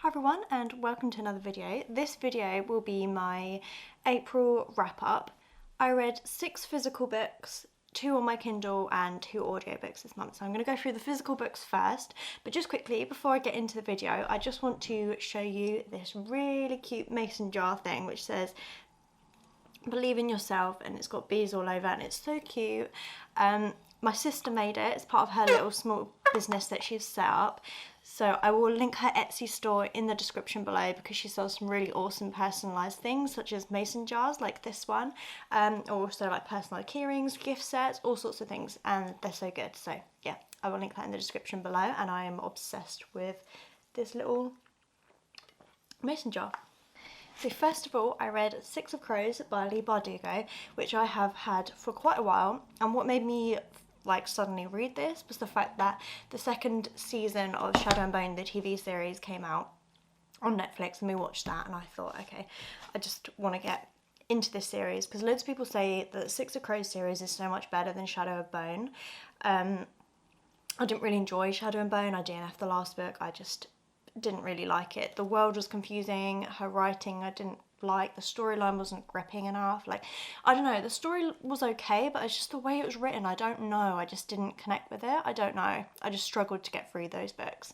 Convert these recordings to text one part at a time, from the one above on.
everyone and welcome to another video. This video will be my April wrap up. I read 6 physical books, 2 on my Kindle and 2 audiobooks this month. So I'm going to go through the physical books first, but just quickly before I get into the video, I just want to show you this really cute mason jar thing which says believe in yourself, and it's got bees all over and it's so cute. My sister made it. It's part of her little small business that she's set up. So I will link her Etsy store in the description below because she sells some really awesome personalised things such as mason jars like this one, also like personalised keyrings, gift sets, all sorts of things, and they're so good. So yeah, I will link that in the description below, and I am obsessed with this little mason jar. So first of all, I read Six of Crows by Leigh Bardugo, which I have had for quite a while, and what made me suddenly read this was the fact that the second season of Shadow and Bone, the TV series, came out on Netflix, and we watched that, and I thought, okay, I just want to get into this series because loads of people say that the Six of Crows series is so much better than Shadow and Bone. I didn't really enjoy Shadow and Bone. I DNF'd the last book. I just didn't really like it. The world was confusing, her writing I didn't like, the storyline wasn't gripping enough. I don't know, the story was okay, but it's just the way it was written, I don't know, I just didn't connect with it. I don't know, I just struggled to get through those books.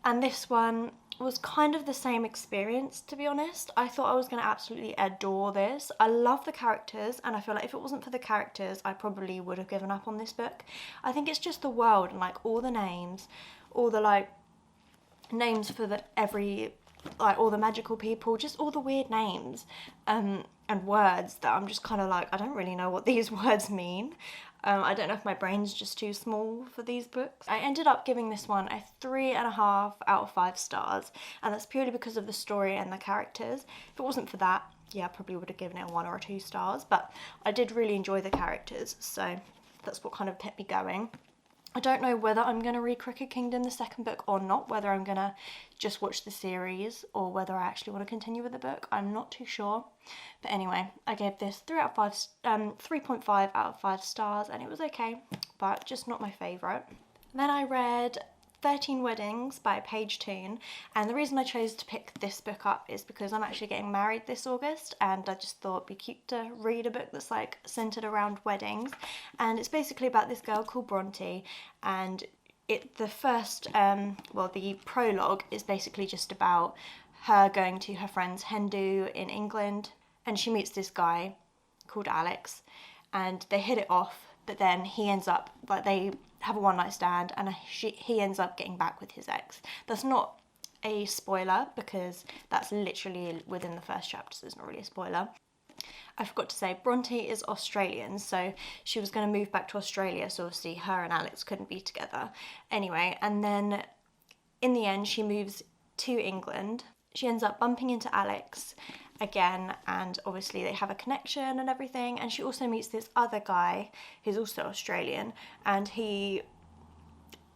And this one was kind of the same experience, to be honest. I thought I was going to absolutely adore this. I love the characters, and I feel like if it wasn't for the characters I probably would have given up on this book. I think it's just the world and all the names, all the names for all the magical people, just all the weird names and words that I'm just kind of I don't really know what these words mean. I don't know if my brain's just too small for these books. I ended up giving this one a 3.5 out of 5 stars, and that's purely because of the story and the characters. If it wasn't for that, yeah, I probably would have given it a 1 or 2 stars, but I did really enjoy the characters, so that's what kind of kept me going. I don't know whether I'm going to read Crooked Kingdom, the second book, or not, whether I'm going to just watch the series or whether I actually want to continue with the book. I'm not too sure. But anyway, I gave this 3.5 out of 5 stars, and it was okay, but just not my favourite. Then I read 13 Weddings by Paige Toon, and the reason I chose to pick this book up is because I'm actually getting married this August, and I just thought it'd be cute to read a book that's centered around weddings. And it's basically about this girl called Bronte, and the prologue is basically just about her going to her friend's hen do in England, and she meets this guy called Alex, and they hit it off, but then he ends up they have a one-night stand, and he ends up getting back with his ex. That's not a spoiler because that's literally within the first chapter, so it's not really a spoiler. I forgot to say, Bronte is Australian, so she was going to move back to Australia, so obviously her and Alex couldn't be together. Anyway, and then in the end she moves to England. She ends up bumping into Alex again, and obviously they have a connection and everything, and she also meets this other guy who's also Australian, and I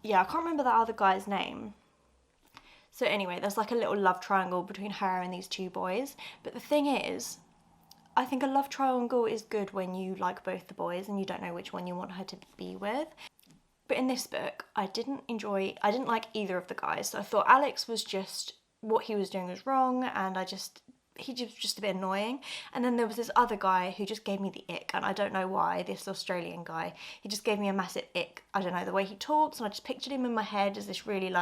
can't remember that other guy's name. So anyway, there's a little love triangle between her and these 2 boys, but the thing is, I think a love triangle is good when you like both the boys and you don't know which one you want her to be with. But in this book, I didn't like either of the guys, so I thought Alex was just, what he was doing was wrong, and he was just a bit annoying. And then there was this other guy who just gave me the ick, and I don't know why, this Australian guy, he just gave me a massive ick. I don't know, the way he talks, and I just pictured him in my head as this really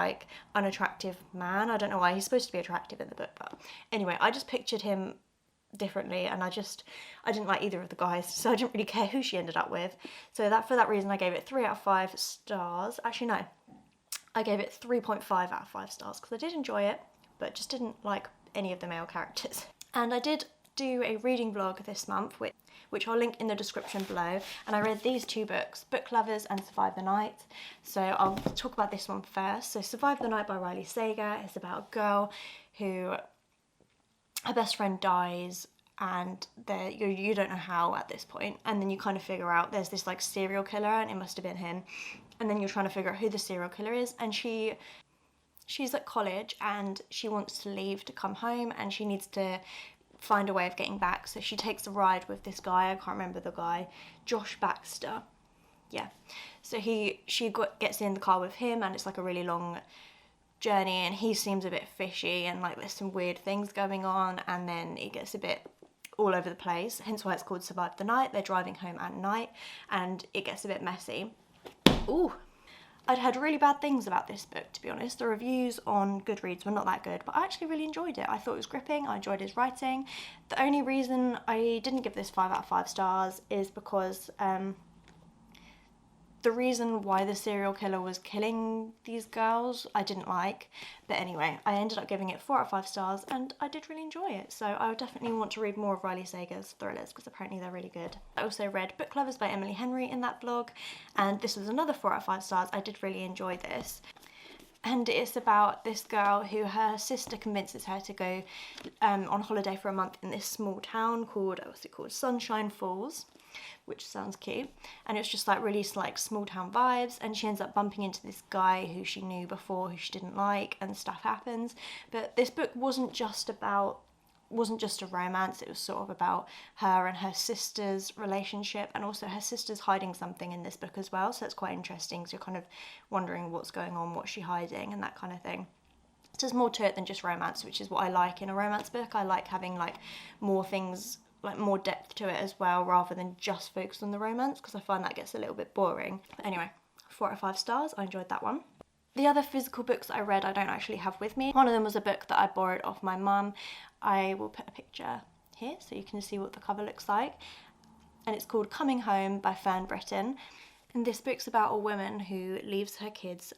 unattractive man. I don't know why, he's supposed to be attractive in the book, but anyway, I just pictured him differently, and I didn't like either of the guys, so I didn't really care who she ended up with. So for that reason I gave it 3 out of 5 stars. Actually no, I gave it 3.5 out of 5 stars because I did enjoy it, but just didn't like any of the male characters. And I did do a reading vlog this month, which I'll link in the description below, and I read these 2 books, Book Lovers and Survive the Night. So I'll talk about this one first. So Survive the Night by Riley Sager is about a girl who, her best friend dies, and you don't know how at this point, and then you kind of figure out there's this serial killer, and it must have been him, and then you're trying to figure out who the serial killer is, and she's at college and she wants to leave to come home, and she needs to find a way of getting back. So she takes a ride with this guy, I can't remember the guy, Josh Baxter. Yeah. So she gets in the car with him, and it's a really long journey, and he seems a bit fishy, and like there's some weird things going on, and then it gets a bit all over the place, hence why it's called Survive the Night. They're driving home at night and it gets a bit messy. Ooh, I'd heard really bad things about this book, to be honest. The reviews on Goodreads were not that good, but I actually really enjoyed it. I thought it was gripping, I enjoyed his writing. The only reason I didn't give this 5 out of 5 stars is because the reason why the serial killer was killing these girls I didn't like. But anyway, I ended up giving it 4 out of 5 stars and I did really enjoy it. So I would definitely want to read more of Riley Sager's thrillers because apparently they're really good. I also read Book Lovers by Emily Henry in that blog, and this was another 4 out of 5 stars. I did really enjoy this. And it's about this girl who her sister convinces her to go on holiday for a month in this small town called, what's it called, Sunshine Falls, which sounds cute, and it's just like really like small town vibes, and she ends up bumping into this guy who she knew before who she didn't like, and stuff happens. But this book wasn't just a romance, it was sort of about her and her sister's relationship, and also her sister's hiding something in this book as well, so it's quite interesting because you're kind of wondering what's going on, what's she hiding, and that kind of thing. So there's more to it than just romance, which is what I like in a romance book. I like having like more things, like more depth to it as well, rather than just focus on the romance, because I find that gets a little bit boring. But anyway, 4 out of 5 stars, I enjoyed that one. The other physical books I read I don't actually have with me. One of them was a book that I borrowed off my mum. I will put a picture here so you can see what the cover looks like. And it's called Coming Home by Fern, Britton. And this book's about a woman who leaves her kids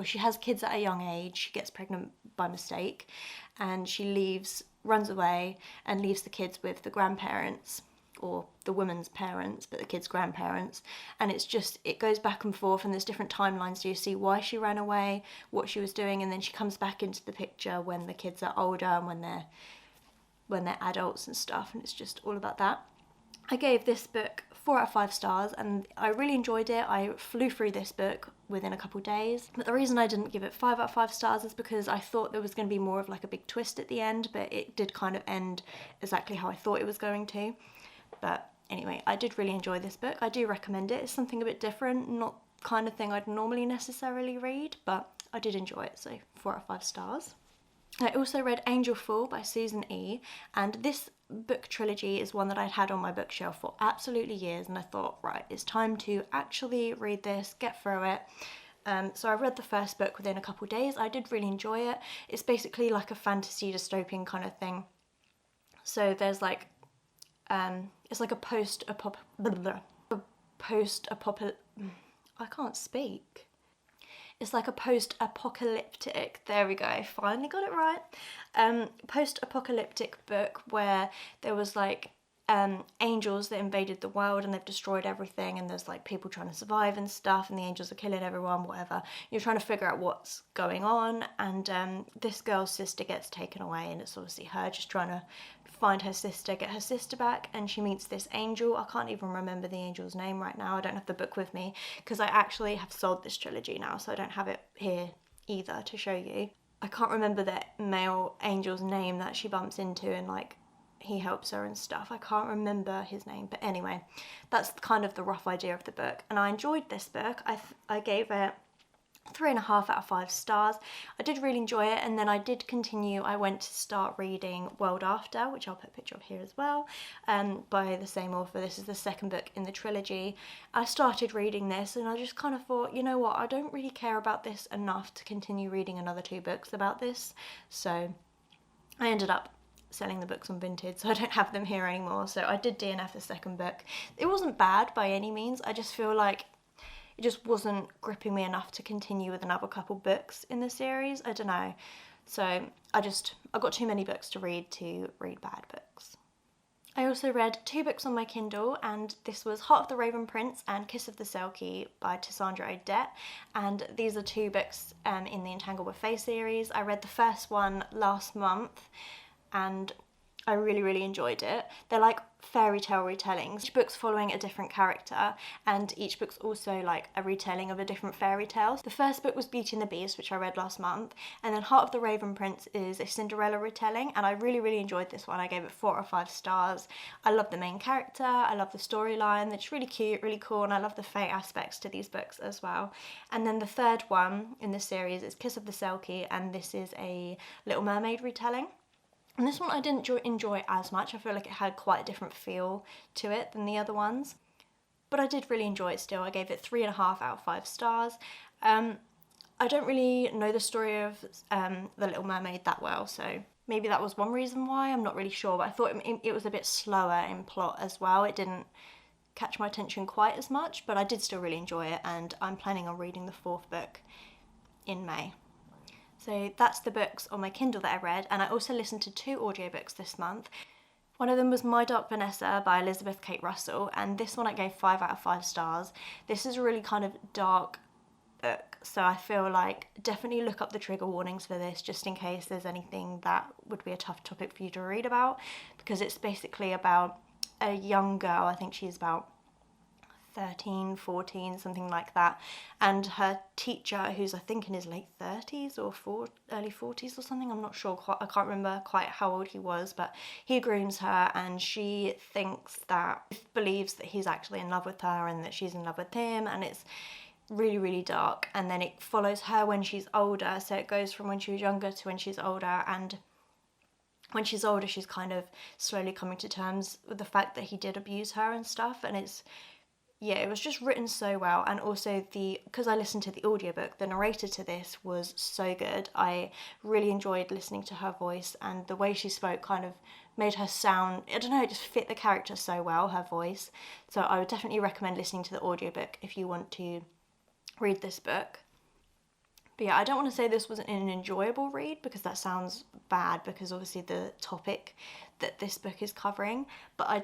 she has kids at a young age. She gets pregnant by mistake, and she runs away and leaves the kids with the grandparents, or the woman's parents, but the kids' grandparents. And it goes back and forth, and there's different timelines. So you see why she ran away, what she was doing, and then she comes back into the picture when the kids are older and when they're adults and stuff, and it's just all about that. I gave this book 4 out of 5 stars, and I really enjoyed it. I flew through this book within a couple days. But the reason I didn't give it 5 out of 5 stars is because I thought there was going to be more of like a big twist at the end, but it did kind of end exactly how I thought it was going to. But anyway, I did really enjoy this book. I do recommend it. It's something a bit different, not kind of thing I'd normally necessarily read, but I did enjoy it, so 4 out of 5 stars. I also read Angelfall by Susan E, and this book trilogy is one that I'd had on my bookshelf for absolutely years, and I thought, right, it's time to actually read this, get through it. So I read the first book within a couple of days. I did really enjoy it. It's basically like a fantasy dystopian kind of thing. So there's like, it's like a I can't speak. It's like a post-apocalyptic, there we go, I finally got it right, post-apocalyptic book where there was like angels that invaded the world and they've destroyed everything, and there's like people trying to survive and stuff, and the angels are killing everyone, whatever. You're trying to figure out what's going on, and this girl's sister gets taken away, and it's obviously her just trying to find her sister, get her sister back, and she meets this angel. I can't even remember the angel's name right now. I don't have the book with me because I actually have sold this trilogy now, so I don't have it here either to show you. I can't remember the male angel's name that she bumps into and like he helps her and stuff. I can't remember his name, but anyway, that's kind of the rough idea of the book, and I enjoyed this book. I gave it 3.5 out of 5 stars. I did really enjoy it, and then I did continue. I went to start reading World After, which I'll put a picture of here as well, by the same author. This is the second book in the trilogy. I started reading this and I just kind of thought, you know what, I don't really care about this enough to continue reading another 2 books about this, so I ended up selling the books on Vinted, so I don't have them here anymore. So I did DNF the second book. It wasn't bad by any means. I just feel like it just wasn't gripping me enough to continue with another couple books in the series. I don't know. So I got too many books to read bad books. I also read 2 books on my Kindle, and this was Heart of the Raven Prince and Kiss of the Selkie by Tessonja Odette, and these are 2 books in the Entangled with Fae series. I read the first one last month, and I really, really enjoyed it. They're like fairy tale retellings. Each book's following a different character, and each book's also like a retelling of a different fairy tale. The first book was Beauty and the Beast, which I read last month, and then Heart of the Raven Prince is a Cinderella retelling, and I really, really enjoyed this one. I gave it 4 or 5 stars. I love the main character, I love the storyline, it's really cute, really cool, and I love the fate aspects to these books as well. And then the third one in the series is Kiss of the Selkie, and this is a Little Mermaid retelling. And this one I didn't enjoy as much. I feel like it had quite a different feel to it than the other ones. But I did really enjoy it still. I gave it 3.5 out of 5 stars. I don't really know the story of The Little Mermaid that well, so maybe that was one reason why. I'm not really sure, but I thought it was a bit slower in plot as well. It didn't catch my attention quite as much, but I did still really enjoy it, and I'm planning on reading the 4th book in May. So that's the books on my Kindle that I read, and I also listened to 2 audiobooks this month. One of them was My Dark Vanessa by Elizabeth Kate Russell, and this one I gave 5 out of 5 stars. This is a really kind of dark book, so I feel like definitely look up the trigger warnings for this just in case there's anything that would be a tough topic for you to read about, because it's basically about a young girl. I think she's about 13, 14, something like that, and her teacher, who's I think in his late 30s or early 40s or something, I'm not sure quite, I can't remember quite how old he was, but he grooms her, and she believes that he's actually in love with her and that she's in love with him, and it's really, really dark. And then it follows her when she's older, so it goes from when she was younger to when she's older, and when she's older she's kind of slowly coming to terms with the fact that he did abuse her and stuff. And yeah, it was just written so well, and also because I listened to the audiobook, the narrator to this was so good. I really enjoyed listening to her voice, and the way she spoke kind of made her sound, I don't know, it just fit the character so well, her voice. So I would definitely recommend listening to the audiobook if you want to read this book. But yeah, I don't want to say this was an enjoyable read, because that sounds bad, because obviously the topic that this book is covering, but I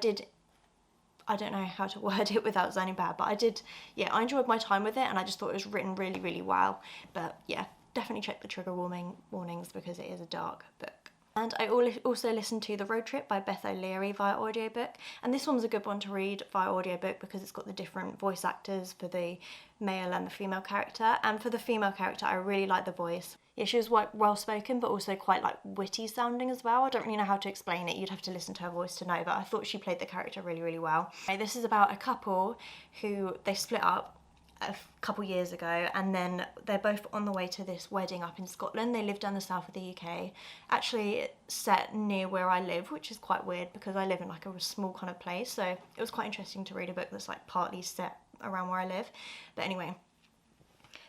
don't know how to word it without sounding bad, but I enjoyed my time with it, and I just thought it was written really, really well. But yeah, definitely check the trigger warnings because it is a dark book. And I also listened to The Road Trip by Beth O-Leary via audiobook, and this one was a good one to read via audiobook because it's got the different voice actors for the male and the female character, and for the female character I really like the voice. Yeah, she was well spoken, but also quite like witty sounding as well. I don't really know how to explain it, you'd have to listen to her voice to know, but I thought she played the character really, really well. This is about a couple who they split up a couple years ago, and then they're both on the way to this wedding up in Scotland. They live down the south of the UK, actually set near where I live, which is quite weird because I live in like a small kind of place, so it was quite interesting to read a book that's like partly set around where I live. But anyway,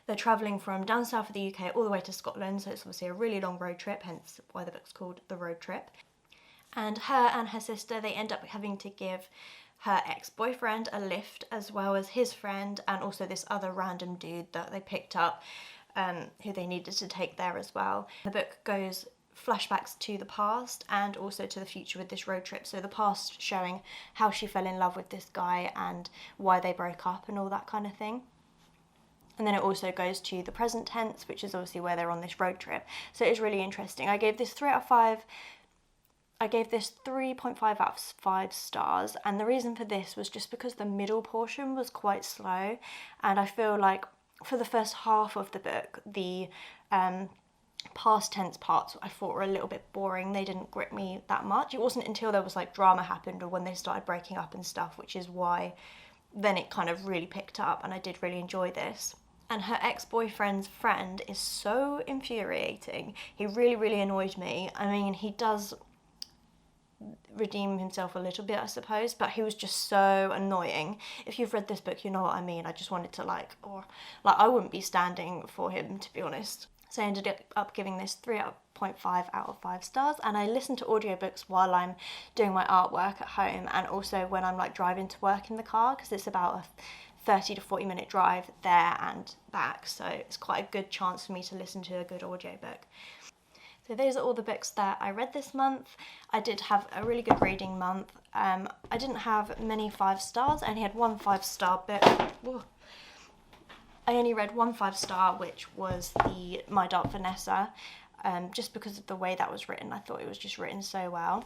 they're travelling from down south of the UK all the way to Scotland, so it's obviously a really long road trip, hence why the book's called The Road Trip. And her sister, they end up having to give her ex-boyfriend a lift, as well as his friend, and also this other random dude that they picked up, who they needed to take there as well. The book goes flashbacks to the past and also to the future with this road trip. So the past showing how she fell in love with this guy and why they broke up and all that kind of thing. And then it also goes to the present tense, which is obviously where they're on this road trip. So it's really interesting. I gave this 3 out of 5. I gave this 3.5 out of 5 stars, and the reason for this was just because the middle portion was quite slow, and I feel like for the first half of the book, the past tense parts I thought were a little bit boring. They didn't grip me that much. It wasn't until there was like drama happened or when they started breaking up and stuff, which is why then it kind of really picked up, and I did really enjoy this. And her ex-boyfriend's friend is so infuriating. He really, really annoyed me. I mean, he does redeem himself a little bit, I suppose, but he was just so annoying. If you've read this book, you know what I mean. I just wanted to I wouldn't be standing for him, to be honest. So I ended up giving this 3.5 out of 5 stars, and I listen to audiobooks while I'm doing my artwork at home, and also when I'm like driving to work in the car, because it's about a 30 to 40 minute drive there and back, so it's quite a good chance for me to listen to a good audiobook. So those are all the books that I read this month. I did have a really good reading month. I didn't have many 5 stars. I only had one 5-star book. Whoa. I only read one 5-star, which was the My Dark Vanessa, just because of the way that was written. I thought it was just written so well.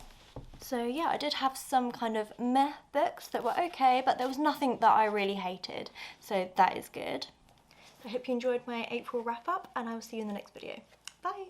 So yeah, I did have some kind of meh books that were okay, but there was nothing that I really hated, so that is good. I hope you enjoyed my April wrap up, and I will see you in the next video. Bye!